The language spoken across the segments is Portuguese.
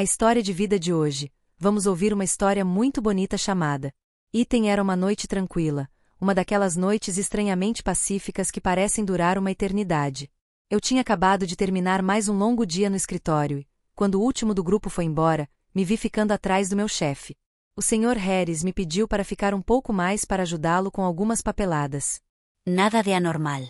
A história de vida de hoje. Vamos ouvir uma história muito bonita chamada Item. Era uma noite tranquila, uma daquelas noites estranhamente pacíficas que parecem durar uma eternidade. Eu tinha acabado de terminar mais um longo dia no escritório e, quando o último do grupo foi embora, me vi ficando atrás do meu chefe. O Sr. Harris me pediu para ficar um pouco mais para ajudá-lo com algumas papeladas. Nada de anormal.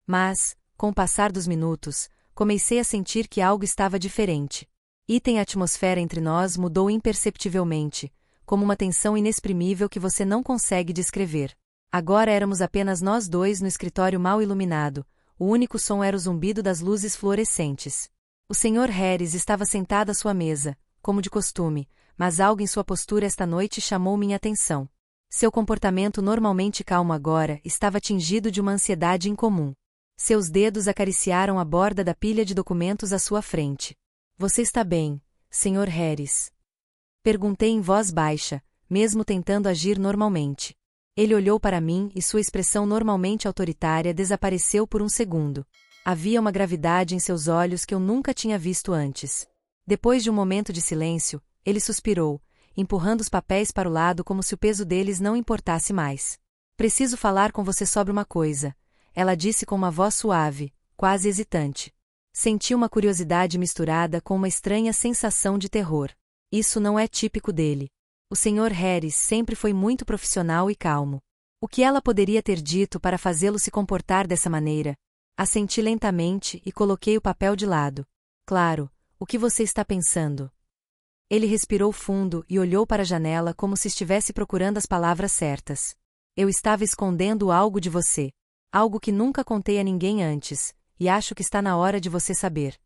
Mas, com o passar dos minutos, comecei a sentir que algo estava diferente. A atmosfera entre nós mudou imperceptivelmente, como uma tensão inexprimível que você não consegue descrever. Agora éramos apenas nós dois no escritório mal iluminado, o único som era o zumbido das luzes fluorescentes. O Sr. Harris estava sentado à sua mesa, como de costume, mas algo em sua postura esta noite chamou minha atenção. Seu comportamento normalmente calmo agora estava tingido de uma ansiedade incomum. Seus dedos acariciaram a borda da pilha de documentos à sua frente. Você está bem, Sr. Harris? Perguntei em voz baixa, mesmo tentando agir normalmente. Ele olhou para mim e sua expressão normalmente autoritária desapareceu por um segundo. Havia uma gravidade em seus olhos que eu nunca tinha visto antes. Depois de um momento de silêncio, ele suspirou, empurrando os papéis para o lado como se o peso deles não importasse mais. Preciso falar com você sobre uma coisa, ela disse com uma voz suave, quase hesitante. Senti uma curiosidade misturada com uma estranha sensação de terror. Isso não é típico dele. O Sr. Harris sempre foi muito profissional e calmo. O que ela poderia ter dito para fazê-lo se comportar dessa maneira? Assenti lentamente e coloquei o papel de lado. Claro, o que você está pensando? Ele respirou fundo e olhou para a janela como se estivesse procurando as palavras certas. Eu estava escondendo algo de você. Algo que nunca contei a ninguém antes, e acho que está na hora de você saber.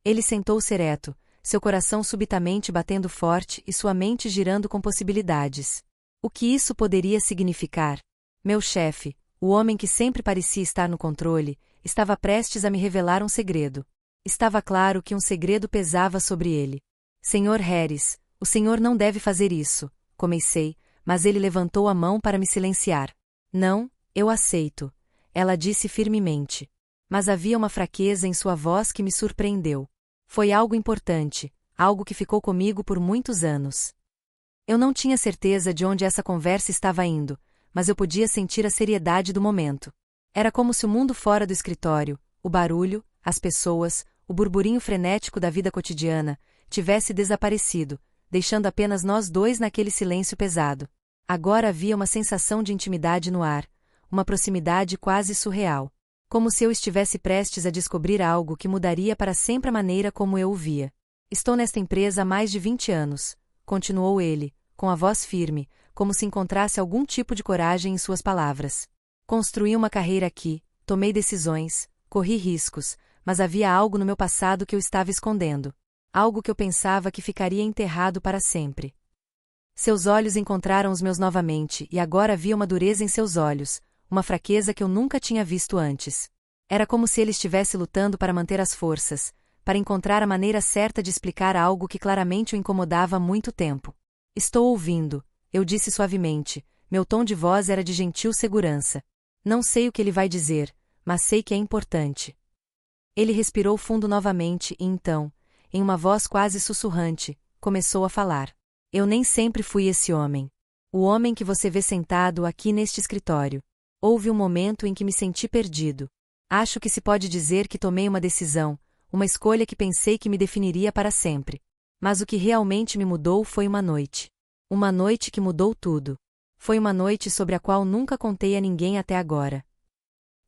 Ele sentou-se ereto, seu coração subitamente batendo forte e sua mente girando com possibilidades. O que isso poderia significar? Meu chefe, o homem que sempre parecia estar no controle, estava prestes a me revelar um segredo. Estava claro que um segredo pesava sobre ele. Sr. Harris, o senhor não deve fazer isso, comecei, mas ele levantou a mão para me silenciar. Não, eu aceito, ela disse firmemente. Mas havia uma fraqueza em sua voz que me surpreendeu. Foi algo importante, algo que ficou comigo por muitos anos. Eu não tinha certeza de onde essa conversa estava indo, mas eu podia sentir a seriedade do momento. Era como se o mundo fora do escritório, o barulho, as pessoas, o burburinho frenético da vida cotidiana, tivesse desaparecido, deixando apenas nós dois naquele silêncio pesado. Agora havia uma sensação de intimidade no ar, uma proximidade quase surreal. Como se eu estivesse prestes a descobrir algo que mudaria para sempre a maneira como eu o via. Estou nesta empresa há mais de 20 anos, continuou ele, com a voz firme, como se encontrasse algum tipo de coragem em suas palavras. Construí uma carreira aqui, tomei decisões, corri riscos, mas havia algo no meu passado que eu estava escondendo. Algo que eu pensava que ficaria enterrado para sempre. Seus olhos encontraram os meus novamente e agora havia uma dureza em seus olhos, uma fraqueza que eu nunca tinha visto antes. Era como se ele estivesse lutando para manter as forças, para encontrar a maneira certa de explicar algo que claramente o incomodava há muito tempo. Estou ouvindo, eu disse suavemente, meu tom de voz era de gentil segurança. Não sei o que ele vai dizer, mas sei que é importante. Ele respirou fundo novamente e então, em uma voz quase sussurrante, começou a falar. Eu nem sempre fui esse homem. O homem que você vê sentado aqui neste escritório. Houve um momento em que me senti perdido. Acho que se pode dizer que tomei uma decisão, uma escolha que pensei que me definiria para sempre. Mas o que realmente me mudou foi uma noite. Uma noite que mudou tudo. Foi uma noite sobre a qual nunca contei a ninguém até agora.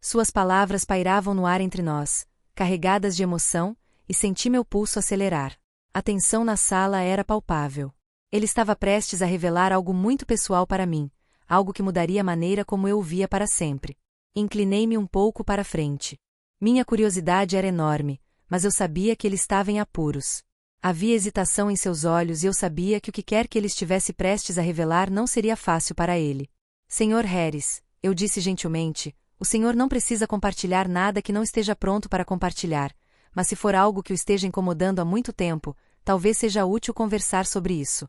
Suas palavras pairavam no ar entre nós, carregadas de emoção, e senti meu pulso acelerar. A tensão na sala era palpável. Ele estava prestes a revelar algo muito pessoal para mim, algo que mudaria a maneira como eu o via para sempre. Inclinei-me um pouco para frente. Minha curiosidade era enorme, mas eu sabia que ele estava em apuros. Havia hesitação em seus olhos e eu sabia que o que quer que ele estivesse prestes a revelar não seria fácil para ele. Sr. Harris, eu disse gentilmente, o senhor não precisa compartilhar nada que não esteja pronto para compartilhar, mas se for algo que o esteja incomodando há muito tempo, talvez seja útil conversar sobre isso.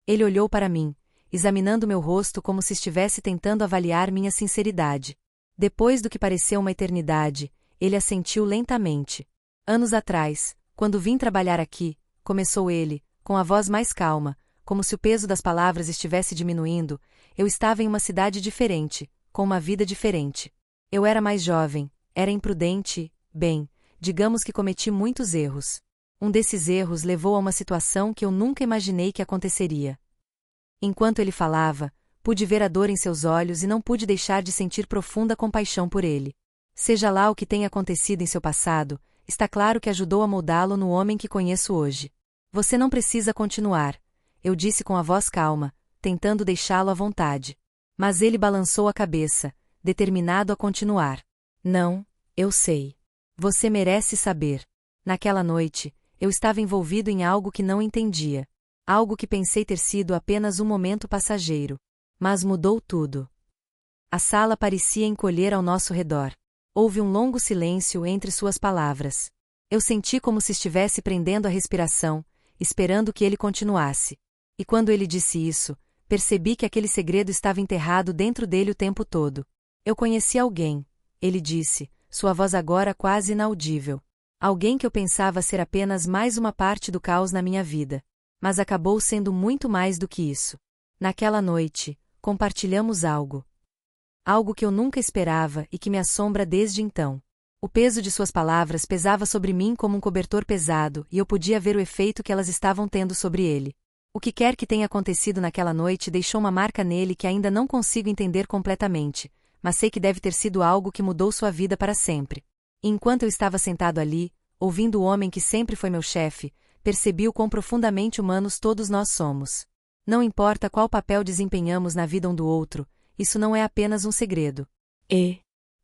Ele olhou para mim, examinando meu rosto como se estivesse tentando avaliar minha sinceridade. Depois do que pareceu uma eternidade, ele assentiu lentamente. Anos atrás, quando vim trabalhar aqui, começou ele, com a voz mais calma, como se o peso das palavras estivesse diminuindo, eu estava em uma cidade diferente, com uma vida diferente. Eu era mais jovem, era imprudente, bem, digamos que cometi muitos erros. Um desses erros levou a uma situação que eu nunca imaginei que aconteceria. Enquanto ele falava, pude ver a dor em seus olhos e não pude deixar de sentir profunda compaixão por ele. Seja lá o que tenha acontecido em seu passado, está claro que ajudou a moldá-lo no homem que conheço hoje. Você não precisa continuar, eu disse com a voz calma, tentando deixá-lo à vontade. Mas ele balançou a cabeça, determinado a continuar. Não, eu sei. Você merece saber. Naquela noite, eu estava envolvido em algo que não entendia. Algo que pensei ter sido apenas um momento passageiro. Mas mudou tudo. A sala parecia encolher ao nosso redor. Houve um longo silêncio entre suas palavras. Eu senti como se estivesse prendendo a respiração, esperando que ele continuasse. E quando ele disse isso, percebi que aquele segredo estava enterrado dentro dele o tempo todo. Eu conheci alguém, ele disse, sua voz agora quase inaudível. Alguém que eu pensava ser apenas mais uma parte do caos na minha vida. Mas acabou sendo muito mais do que isso. Naquela noite, compartilhamos algo. Algo que eu nunca esperava e que me assombra desde então. O peso de suas palavras pesava sobre mim como um cobertor pesado e eu podia ver o efeito que elas estavam tendo sobre ele. O que quer que tenha acontecido naquela noite deixou uma marca nele que ainda não consigo entender completamente, mas sei que deve ter sido algo que mudou sua vida para sempre. E enquanto eu estava sentado ali, ouvindo o homem que sempre foi meu chefe, percebi o quão profundamente humanos todos nós somos. Não importa qual papel desempenhamos na vida um do outro, isso não é apenas um segredo.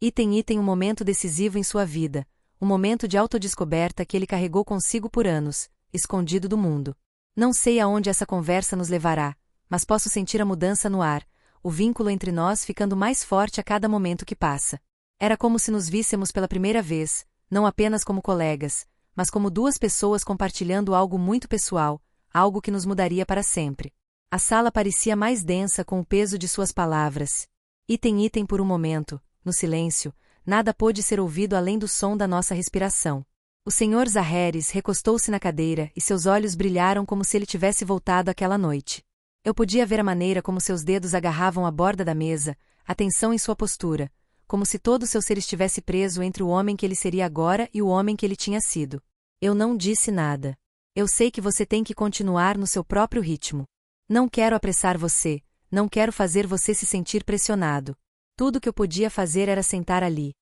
Item um momento decisivo em sua vida, um momento de autodescoberta que ele carregou consigo por anos, escondido do mundo. Não sei aonde essa conversa nos levará, mas posso sentir a mudança no ar, o vínculo entre nós ficando mais forte a cada momento que passa. Era como se nos víssemos pela primeira vez, não apenas como colegas, mas como duas pessoas compartilhando algo muito pessoal, algo que nos mudaria para sempre. A sala parecia mais densa com o peso de suas palavras. Item por um momento, no silêncio, nada pôde ser ouvido além do som da nossa respiração. O Sr. Zaheris recostou-se na cadeira e seus olhos brilharam como se ele tivesse voltado aquela noite. Eu podia ver a maneira como seus dedos agarravam a borda da mesa, a tensão em sua postura, como se todo o seu ser estivesse preso entre o homem que ele seria agora e o homem que ele tinha sido. Eu não disse nada. Eu sei que você tem que continuar no seu próprio ritmo. Não quero apressar você, não quero fazer você se sentir pressionado. Tudo que eu podia fazer era sentar ali.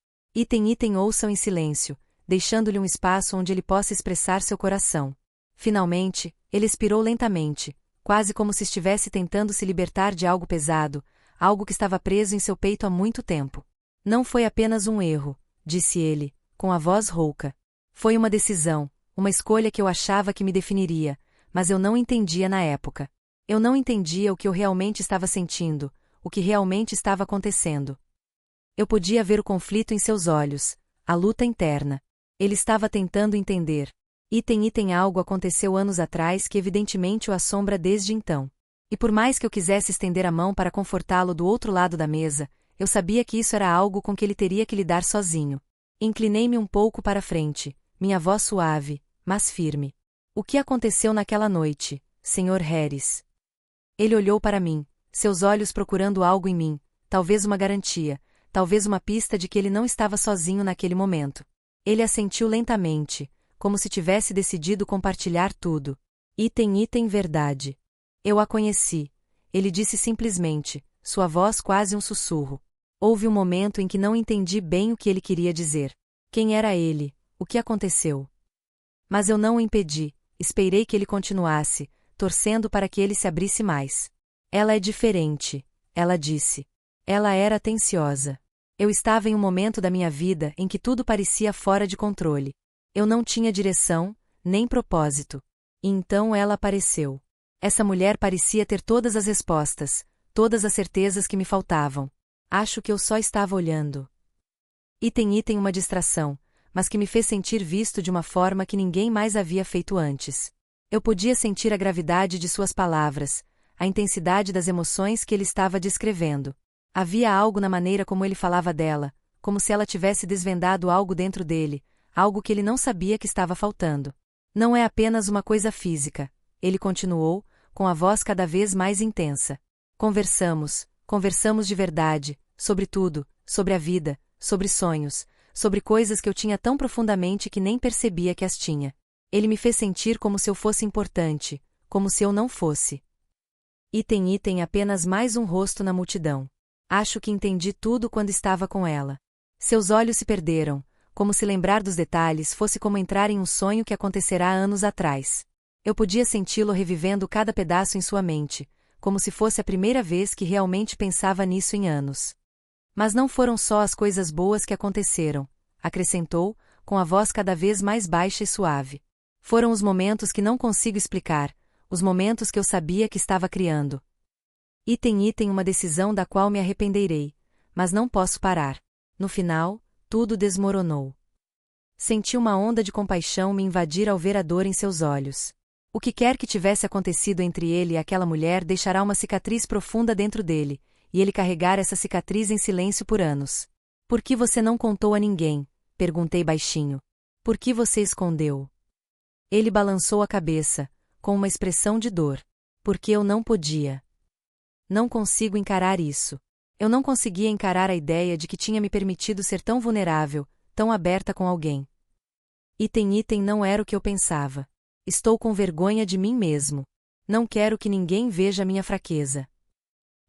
Ouçam em silêncio, deixando-lhe um espaço onde ele possa expressar seu coração. Finalmente, ele expirou lentamente, quase como se estivesse tentando se libertar de algo pesado, algo que estava preso em seu peito há muito tempo. Não foi apenas um erro, disse ele, com a voz rouca. Foi uma decisão, uma escolha que eu achava que me definiria, mas eu não entendia na época. Eu não entendia o que eu realmente estava sentindo, o que realmente estava acontecendo. Eu podia ver o conflito em seus olhos, a luta interna. Ele estava tentando entender. Algo aconteceu anos atrás que evidentemente o assombra desde então. E por mais que eu quisesse estender a mão para confortá-lo do outro lado da mesa, eu sabia que isso era algo com que ele teria que lidar sozinho. Inclinei-me um pouco para frente, minha voz suave, mas firme. O que aconteceu naquela noite, Sr. Harris? Ele olhou para mim, seus olhos procurando algo em mim, talvez uma garantia, talvez uma pista de que ele não estava sozinho naquele momento. Ele assentiu lentamente, como se tivesse decidido compartilhar tudo. Verdade. Eu a conheci. Ele disse simplesmente, sua voz quase um sussurro. Houve um momento em que não entendi bem o que ele queria dizer. Quem era ele? O que aconteceu? Mas eu não o impedi, esperei que ele continuasse, torcendo para que ele se abrisse mais. Ela é diferente, ela disse. Ela era atenciosa. Eu estava em um momento da minha vida em que tudo parecia fora de controle. Eu não tinha direção, nem propósito. E então ela apareceu. Essa mulher parecia ter todas as respostas, todas as certezas que me faltavam. Acho que eu só estava olhando. Uma distração, mas que me fez sentir visto de uma forma que ninguém mais havia feito antes. Eu podia sentir a gravidade de suas palavras, a intensidade das emoções que ele estava descrevendo. Havia algo na maneira como ele falava dela, como se ela tivesse desvendado algo dentro dele, algo que ele não sabia que estava faltando. Não é apenas uma coisa física, ele continuou, com a voz cada vez mais intensa. Conversamos de verdade, sobre tudo, sobre a vida, sobre sonhos, sobre coisas que eu tinha tão profundamente que nem percebia que as tinha. Ele me fez sentir como se eu fosse importante, como se eu não fosse. Item apenas mais um rosto na multidão. Acho que entendi tudo quando estava com ela. Seus olhos se perderam, como se lembrar dos detalhes fosse como entrar em um sonho que acontecerá anos atrás. Eu podia senti-lo revivendo cada pedaço em sua mente, como se fosse a primeira vez que realmente pensava nisso em anos. Mas não foram só as coisas boas que aconteceram, acrescentou, com a voz cada vez mais baixa e suave. Foram os momentos que não consigo explicar, os momentos que eu sabia que estava criando. Item uma decisão da qual me arrependerei, mas não posso parar. No final, tudo desmoronou. Senti uma onda de compaixão me invadir ao ver a dor em seus olhos. O que quer que tivesse acontecido entre ele e aquela mulher deixará uma cicatriz profunda dentro dele, e ele carregar essa cicatriz em silêncio por anos. Por que você não contou a ninguém? Perguntei baixinho. Por que você escondeu? Ele balançou a cabeça, com uma expressão de dor. Porque eu não podia. Não consigo encarar isso. Eu não conseguia encarar a ideia de que tinha me permitido ser tão vulnerável, tão aberta com alguém. Item não era o que eu pensava. Estou com vergonha de mim mesmo. Não quero que ninguém veja minha fraqueza.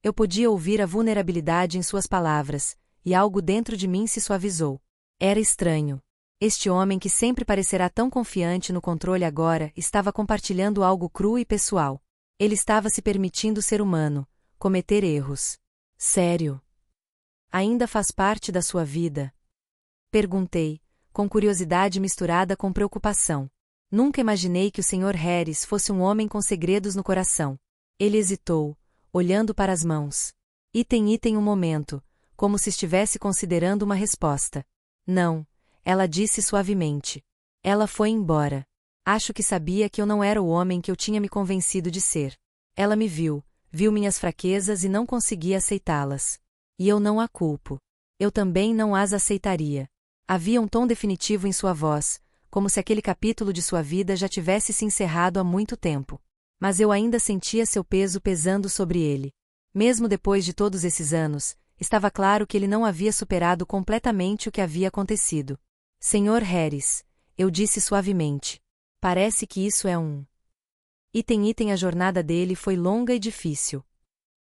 Eu podia ouvir a vulnerabilidade em suas palavras, e algo dentro de mim se suavizou. Era estranho. Este homem que sempre parecerá tão confiante no controle agora estava compartilhando algo cru e pessoal. Ele estava se permitindo ser humano, cometer erros. Sério? Ainda faz parte da sua vida? Perguntei, com curiosidade misturada com preocupação. Nunca imaginei que o Sr. Harris fosse um homem com segredos no coração. Ele hesitou, olhando para as mãos. Item um momento, como se estivesse considerando uma resposta. Não, ela disse suavemente. Ela foi embora. Acho que sabia que eu não era o homem que eu tinha me convencido de ser. Ela me viu minhas fraquezas e não conseguia aceitá-las. E eu não a culpo. Eu também não as aceitaria. Havia um tom definitivo em sua voz, como se aquele capítulo de sua vida já tivesse se encerrado há muito tempo. Mas eu ainda sentia seu peso pesando sobre ele. Mesmo depois de todos esses anos, estava claro que ele não havia superado completamente o que havia acontecido. Sr. Harris, eu disse suavemente. Parece que isso é um... Item a jornada dele foi longa e difícil.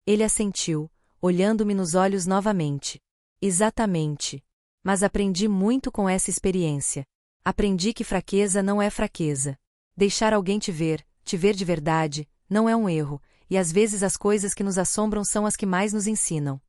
Ele assentiu, olhando-me nos olhos novamente. Exatamente. Mas aprendi muito com essa experiência. Aprendi que fraqueza não é fraqueza. Deixar alguém te ver de verdade, não é um erro, e às vezes as coisas que nos assombram são as que mais nos ensinam.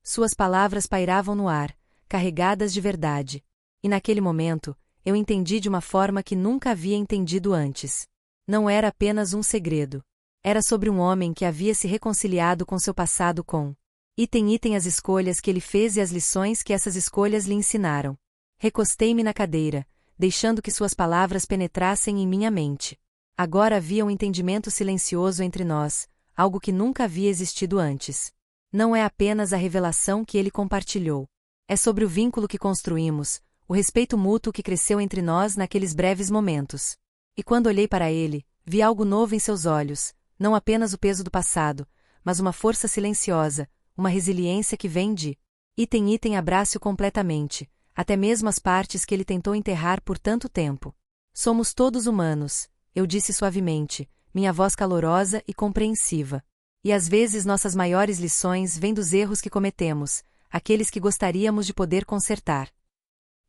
Suas palavras pairavam no ar, carregadas de verdade. E naquele momento, eu entendi de uma forma que nunca havia entendido antes. Não era apenas um segredo. Era sobre um homem que havia se reconciliado com seu passado com... Item as escolhas que ele fez e as lições que essas escolhas lhe ensinaram. Recostei-me na cadeira, deixando que suas palavras penetrassem em minha mente. Agora havia um entendimento silencioso entre nós, algo que nunca havia existido antes. Não é apenas a revelação que ele compartilhou. É sobre o vínculo que construímos, o respeito mútuo que cresceu entre nós naqueles breves momentos. E quando olhei para ele, vi algo novo em seus olhos, não apenas o peso do passado, mas uma força silenciosa, uma resiliência que vem de... Item abraço completamente, até mesmo as partes que ele tentou enterrar por tanto tempo. Somos todos humanos, eu disse suavemente, minha voz calorosa e compreensiva. E às vezes nossas maiores lições vêm dos erros que cometemos, aqueles que gostaríamos de poder consertar.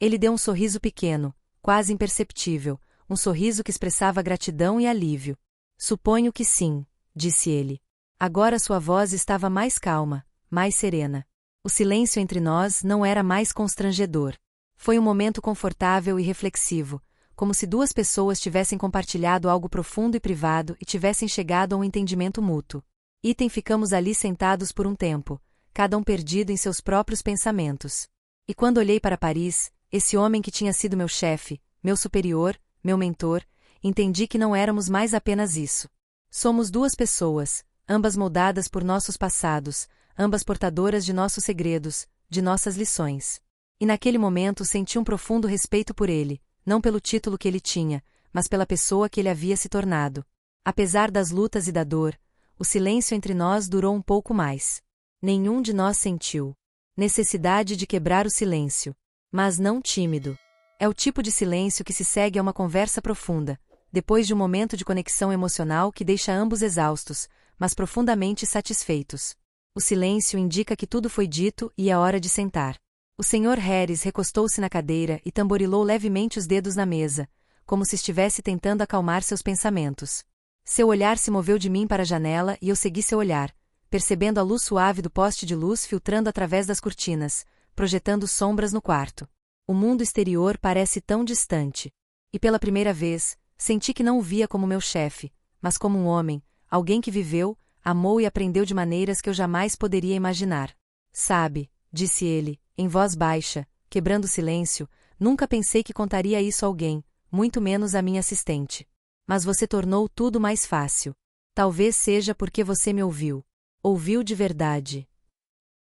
Ele deu um sorriso pequeno, quase imperceptível, um sorriso que expressava gratidão e alívio. Suponho que sim, disse ele. Agora sua voz estava mais calma, mais serena. O silêncio entre nós não era mais constrangedor. Foi um momento confortável e reflexivo, como se duas pessoas tivessem compartilhado algo profundo e privado e tivessem chegado a um entendimento mútuo. Ficamos ali sentados por um tempo, cada um perdido em seus próprios pensamentos. E quando olhei para Paris, esse homem que tinha sido meu chefe, meu superior, meu mentor, entendi que não éramos mais apenas isso. Somos duas pessoas, ambas moldadas por nossos passados, ambas portadoras de nossos segredos, de nossas lições. E naquele momento senti um profundo respeito por ele, não pelo título que ele tinha, mas pela pessoa que ele havia se tornado. Apesar das lutas e da dor, o silêncio entre nós durou um pouco mais. Nenhum de nós sentiu necessidade de quebrar o silêncio. Mas não tímido. É o tipo de silêncio que se segue a uma conversa profunda, depois de um momento de conexão emocional que deixa ambos exaustos, mas profundamente satisfeitos. O silêncio indica que tudo foi dito e é hora de sentar. O Sr. Harris recostou-se na cadeira e tamborilou levemente os dedos na mesa, como se estivesse tentando acalmar seus pensamentos. Seu olhar se moveu de mim para a janela e eu segui seu olhar, percebendo a luz suave do poste de luz filtrando através das cortinas, projetando sombras no quarto. O mundo exterior parece tão distante. E pela primeira vez, senti que não o via como meu chefe, mas como um homem, alguém que viveu, amou e aprendeu de maneiras que eu jamais poderia imaginar. Sabe, disse ele, em voz baixa, quebrando o silêncio, nunca pensei que contaria isso a alguém, muito menos a minha assistente. Mas você tornou tudo mais fácil. Talvez seja porque você me ouviu. Ouviu de verdade.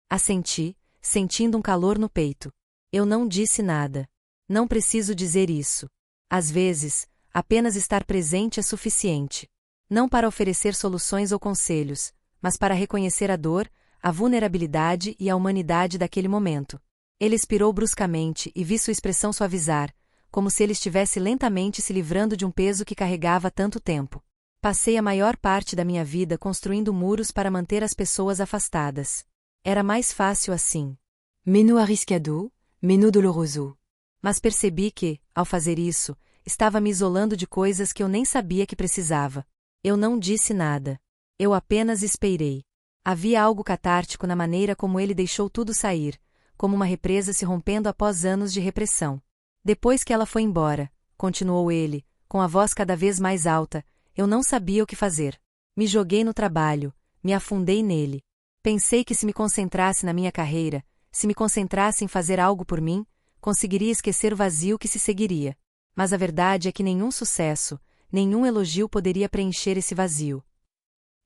Assenti, sentindo um calor no peito. Eu não disse nada. Não preciso dizer isso. Às vezes, apenas estar presente é suficiente. Não para oferecer soluções ou conselhos, mas para reconhecer a dor, a vulnerabilidade e a humanidade daquele momento. Ele expirou bruscamente e vi sua expressão suavizar, como se ele estivesse lentamente se livrando de um peso que carregava há tanto tempo. Passei a maior parte da minha vida construindo muros para manter as pessoas afastadas. Era mais fácil assim. Menos arriscado, menos doloroso. Mas percebi que, ao fazer isso, estava me isolando de coisas que eu nem sabia que precisava. Eu não disse nada. Eu apenas esperei. Havia algo catártico na maneira como ele deixou tudo sair, como uma represa se rompendo após anos de repressão. Depois que ela foi embora, continuou ele, com a voz cada vez mais alta, eu não sabia o que fazer. Me joguei no trabalho, me afundei nele. Pensei que se me concentrasse na minha carreira, se me concentrasse em fazer algo por mim, conseguiria esquecer o vazio que se seguiria. Mas a verdade é que nenhum sucesso, nenhum elogio poderia preencher esse vazio.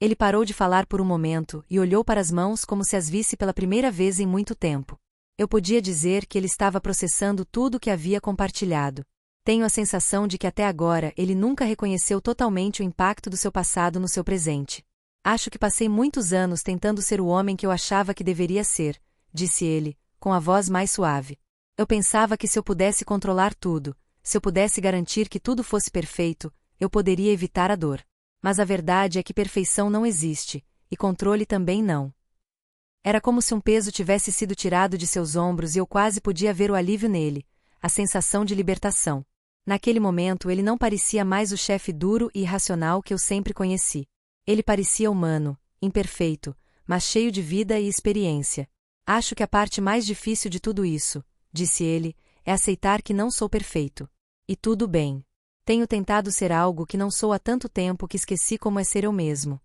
Ele parou de falar por um momento e olhou para as mãos como se as visse pela primeira vez em muito tempo. Eu podia dizer que ele estava processando tudo o que havia compartilhado. Tenho a sensação de que até agora ele nunca reconheceu totalmente o impacto do seu passado no seu presente. Acho que passei muitos anos tentando ser o homem que eu achava que deveria ser, disse ele, com a voz mais suave. Eu pensava que se eu pudesse controlar tudo, se eu pudesse garantir que tudo fosse perfeito, eu poderia evitar a dor. Mas a verdade é que perfeição não existe, e controle também não. Era como se um peso tivesse sido tirado de seus ombros e eu quase podia ver o alívio nele, a sensação de libertação. Naquele momento ele não parecia mais o chefe duro e irracional que eu sempre conheci. Ele parecia humano, imperfeito, mas cheio de vida e experiência. Acho que a parte mais difícil de tudo isso, disse ele, é aceitar que não sou perfeito. E tudo bem. Tenho tentado ser algo que não sou há tanto tempo que esqueci como é ser eu mesmo.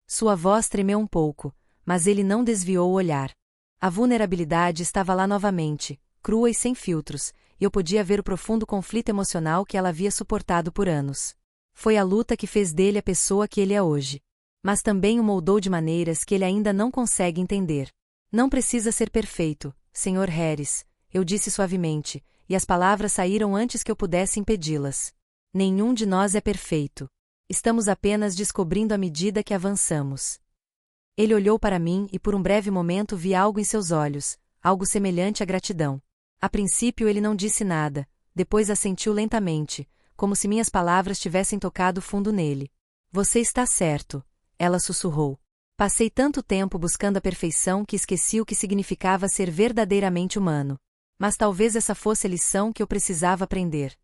Sua voz tremeu um pouco, mas ele não desviou o olhar. A vulnerabilidade estava lá novamente, crua e sem filtros, e eu podia ver o profundo conflito emocional que ela havia suportado por anos. Foi a luta que fez dele a pessoa que ele é hoje. Mas também o moldou de maneiras que ele ainda não consegue entender. Não precisa ser perfeito, Sr. Harris, eu disse suavemente, e as palavras saíram antes que eu pudesse impedi-las. Nenhum de nós é perfeito. Estamos apenas descobrindo à medida que avançamos. Ele olhou para mim e por um breve momento vi algo em seus olhos, algo semelhante à gratidão. A princípio ele não disse nada, depois assentiu lentamente, como se minhas palavras tivessem tocado fundo nele. Você está certo, ela sussurrou. Passei tanto tempo buscando a perfeição que esqueci o que significava ser verdadeiramente humano. Mas talvez essa fosse a lição que eu precisava aprender.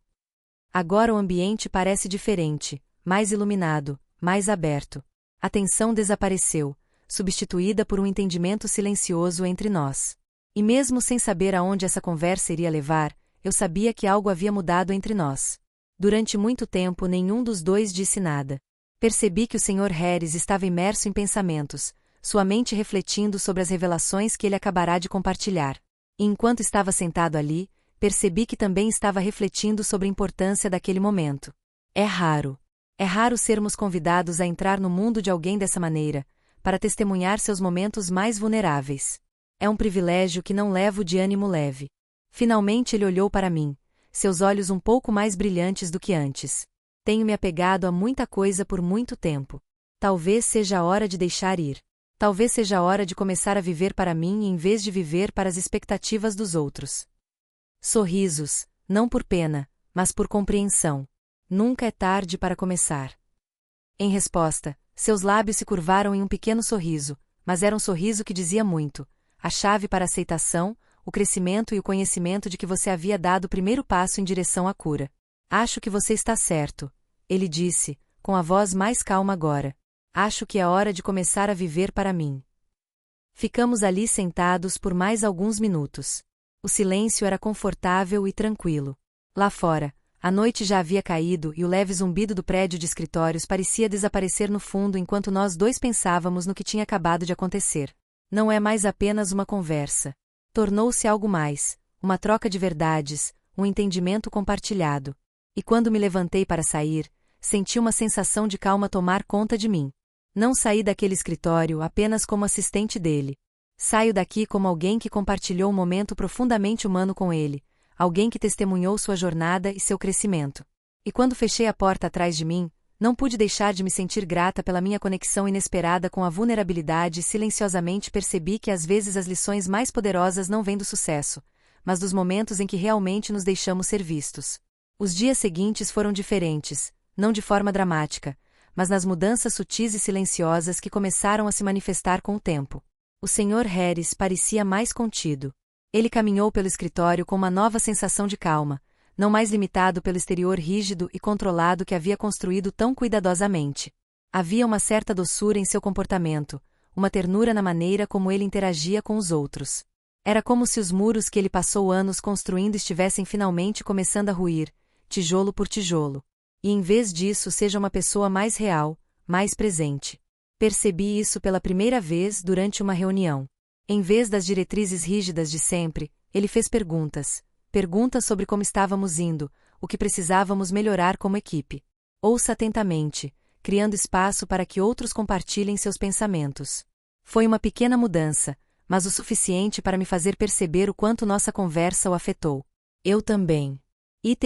Agora o ambiente parece diferente, mais iluminado, mais aberto. A tensão desapareceu, substituída por um entendimento silencioso entre nós. E mesmo sem saber aonde essa conversa iria levar, eu sabia que algo havia mudado entre nós. Durante muito tempo nenhum dos dois disse nada. Percebi que o Sr. Harris estava imerso em pensamentos, sua mente refletindo sobre as revelações que ele acabará de compartilhar. E enquanto estava sentado ali, percebi que também estava refletindo sobre a importância daquele momento. É raro sermos convidados a entrar no mundo de alguém dessa maneira, para testemunhar seus momentos mais vulneráveis. É um privilégio que não levo de ânimo leve. Finalmente ele olhou para mim, seus olhos um pouco mais brilhantes do que antes. Tenho me apegado a muita coisa por muito tempo. Talvez seja a hora de deixar ir. Talvez seja a hora de começar a viver para mim em vez de viver para as expectativas dos outros. Sorrisos, não por pena, mas por compreensão. Nunca é tarde para começar. Em resposta, seus lábios se curvaram em um pequeno sorriso, mas era um sorriso que dizia muito. A chave para a aceitação, o crescimento e o conhecimento de que você havia dado o primeiro passo em direção à cura. Acho que você está certo, ele disse, com a voz mais calma agora. Acho que é hora de começar a viver para mim. Ficamos ali sentados por mais alguns minutos. O silêncio era confortável e tranquilo. Lá fora, a noite já havia caído e o leve zumbido do prédio de escritórios parecia desaparecer no fundo enquanto nós dois pensávamos no que tinha acabado de acontecer. Não é mais apenas uma conversa. Tornou-se algo mais, uma troca de verdades, um entendimento compartilhado. E quando me levantei para sair, senti uma sensação de calma tomar conta de mim. Não saí daquele escritório apenas como assistente dele. Saio daqui como alguém que compartilhou um momento profundamente humano com ele, alguém que testemunhou sua jornada e seu crescimento. E quando fechei a porta atrás de mim, não pude deixar de me sentir grata pela minha conexão inesperada com a vulnerabilidade e silenciosamente percebi que às vezes as lições mais poderosas não vêm do sucesso, mas dos momentos em que realmente nos deixamos ser vistos. Os dias seguintes foram diferentes, não de forma dramática, mas nas mudanças sutis e silenciosas que começaram a se manifestar com o tempo. O Sr. Harris parecia mais contido. Ele caminhou pelo escritório com uma nova sensação de calma, não mais limitado pelo exterior rígido e controlado que havia construído tão cuidadosamente. Havia uma certa doçura em seu comportamento, uma ternura na maneira como ele interagia com os outros. Era como se os muros que ele passou anos construindo estivessem finalmente começando a ruir, tijolo por tijolo. E em vez disso seja uma pessoa mais real, mais presente. Percebi isso pela primeira vez durante uma reunião. Em vez das diretrizes rígidas de sempre, ele fez perguntas sobre como estávamos indo, o que precisávamos melhorar como equipe. Ouça atentamente, criando espaço para que outros compartilhem seus pensamentos. Foi uma pequena mudança, mas o suficiente para me fazer perceber o quanto nossa conversa o afetou. Eu também.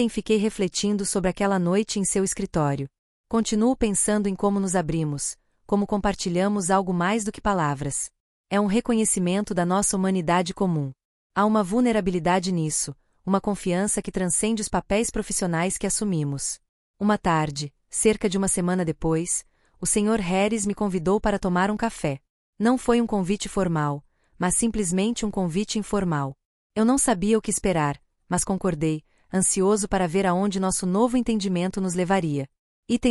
Fiquei refletindo sobre aquela noite em seu escritório. Continuo pensando em como nos abrimos, como compartilhamos algo mais do que palavras. É um reconhecimento da nossa humanidade comum. Há uma vulnerabilidade nisso, uma confiança que transcende os papéis profissionais que assumimos. Uma tarde, cerca de uma semana depois, o Sr. Harris me convidou para tomar um café. Não foi um convite formal, mas simplesmente um convite informal. Eu não sabia o que esperar, mas concordei, ansioso para ver aonde nosso novo entendimento nos levaria.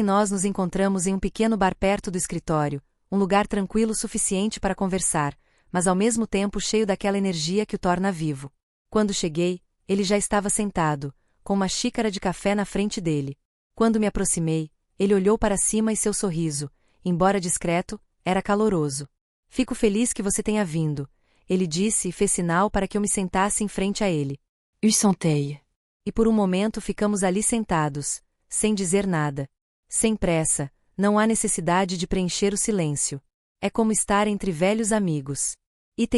Nós nos encontramos em um pequeno bar perto do escritório, um lugar tranquilo o suficiente para conversar, mas ao mesmo tempo cheio daquela energia que o torna vivo. Quando cheguei, ele já estava sentado, com uma xícara de café na frente dele. Quando me aproximei, ele olhou para cima e seu sorriso, embora discreto, era caloroso. Fico feliz que você tenha vindo, ele disse e fez sinal para que eu me sentasse em frente a ele. Sentei. E por um momento ficamos ali sentados, sem dizer nada. Sem pressa, não há necessidade de preencher o silêncio. É como estar entre velhos amigos.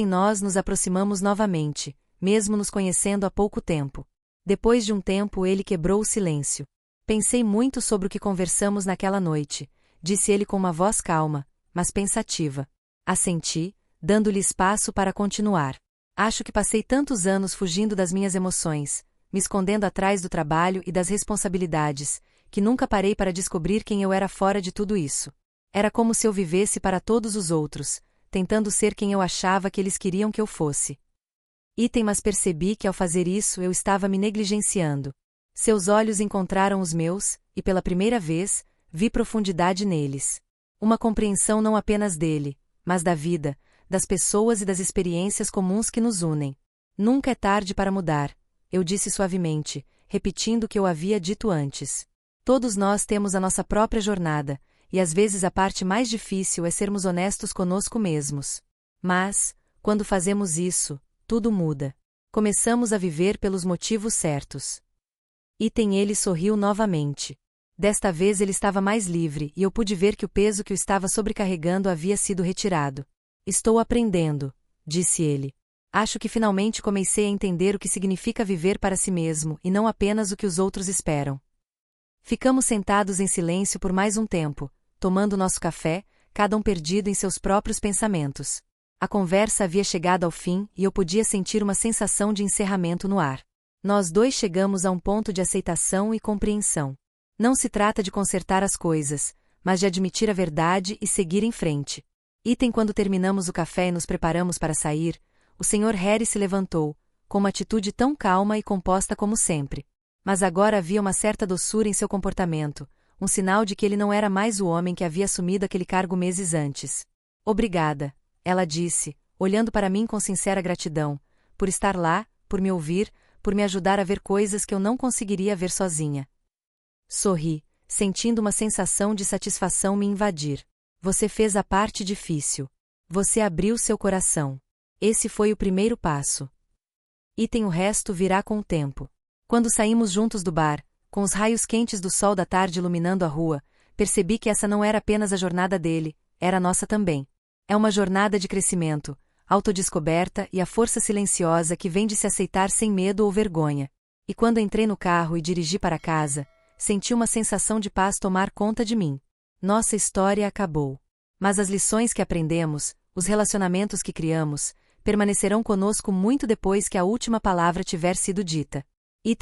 Nós nos aproximamos novamente, mesmo nos conhecendo há pouco tempo. Depois de um tempo ele quebrou o silêncio. Pensei muito sobre o que conversamos naquela noite, disse ele com uma voz calma, mas pensativa. Assenti, dando-lhe espaço para continuar. Acho que passei tantos anos fugindo das minhas emoções, me escondendo atrás do trabalho e das responsabilidades, que nunca parei para descobrir quem eu era fora de tudo isso. Era como se eu vivesse para todos os outros, tentando ser quem eu achava que eles queriam que eu fosse. Mas percebi que ao fazer isso eu estava me negligenciando. Seus olhos encontraram os meus, e pela primeira vez, vi profundidade neles. Uma compreensão não apenas dele, mas da vida, das pessoas e das experiências comuns que nos unem. Nunca é tarde para mudar, eu disse suavemente, repetindo o que eu havia dito antes. Todos nós temos a nossa própria jornada, e às vezes a parte mais difícil é sermos honestos conosco mesmos. Mas, quando fazemos isso, tudo muda. Começamos a viver pelos motivos certos. Ele sorriu novamente. Desta vez ele estava mais livre e eu pude ver que o peso que o estava sobrecarregando havia sido retirado. Estou aprendendo, disse ele. Acho que finalmente comecei a entender o que significa viver para si mesmo e não apenas o que os outros esperam. Ficamos sentados em silêncio por mais um tempo, tomando nosso café, cada um perdido em seus próprios pensamentos. A conversa havia chegado ao fim e eu podia sentir uma sensação de encerramento no ar. Nós dois chegamos a um ponto de aceitação e compreensão. Não se trata de consertar as coisas, mas de admitir a verdade e seguir em frente. Quando terminamos o café e nos preparamos para sair, o Sr. Harris se levantou, com uma atitude tão calma e composta como sempre. Mas agora havia uma certa doçura em seu comportamento, um sinal de que ele não era mais o homem que havia assumido aquele cargo meses antes. Obrigada, ela disse, olhando para mim com sincera gratidão, por estar lá, por me ouvir, por me ajudar a ver coisas que eu não conseguiria ver sozinha. Sorri, sentindo uma sensação de satisfação me invadir. Você fez a parte difícil. Você abriu seu coração. Esse foi o primeiro passo. O resto virá com o tempo. Quando saímos juntos do bar, com os raios quentes do sol da tarde iluminando a rua, percebi que essa não era apenas a jornada dele, era a nossa também. É uma jornada de crescimento, autodescoberta e a força silenciosa que vem de se aceitar sem medo ou vergonha. E quando entrei no carro e dirigi para casa, senti uma sensação de paz tomar conta de mim. Nossa história acabou. Mas as lições que aprendemos, os relacionamentos que criamos, permanecerão conosco muito depois que a última palavra tiver sido dita.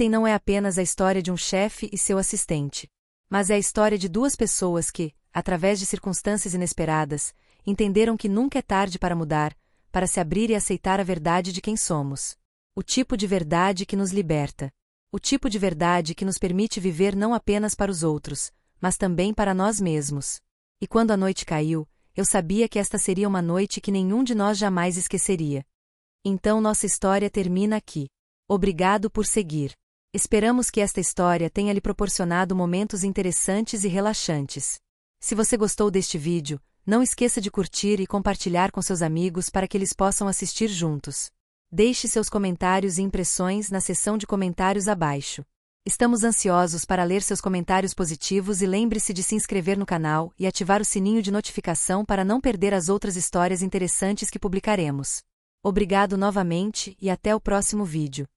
Não é apenas a história de um chefe e seu assistente. Mas é a história de duas pessoas que, através de circunstâncias inesperadas, entenderam que nunca é tarde para mudar, para se abrir e aceitar a verdade de quem somos. O tipo de verdade que nos liberta. O tipo de verdade que nos permite viver não apenas para os outros, mas também para nós mesmos. E quando a noite caiu, eu sabia que esta seria uma noite que nenhum de nós jamais esqueceria. Então nossa história termina aqui. Obrigado por seguir. Esperamos que esta história tenha lhe proporcionado momentos interessantes e relaxantes. Se você gostou deste vídeo, não esqueça de curtir e compartilhar com seus amigos para que eles possam assistir juntos. Deixe seus comentários e impressões na seção de comentários abaixo. Estamos ansiosos para ler seus comentários positivos e lembre-se de se inscrever no canal e ativar o sininho de notificação para não perder as outras histórias interessantes que publicaremos. Obrigado novamente e até o próximo vídeo.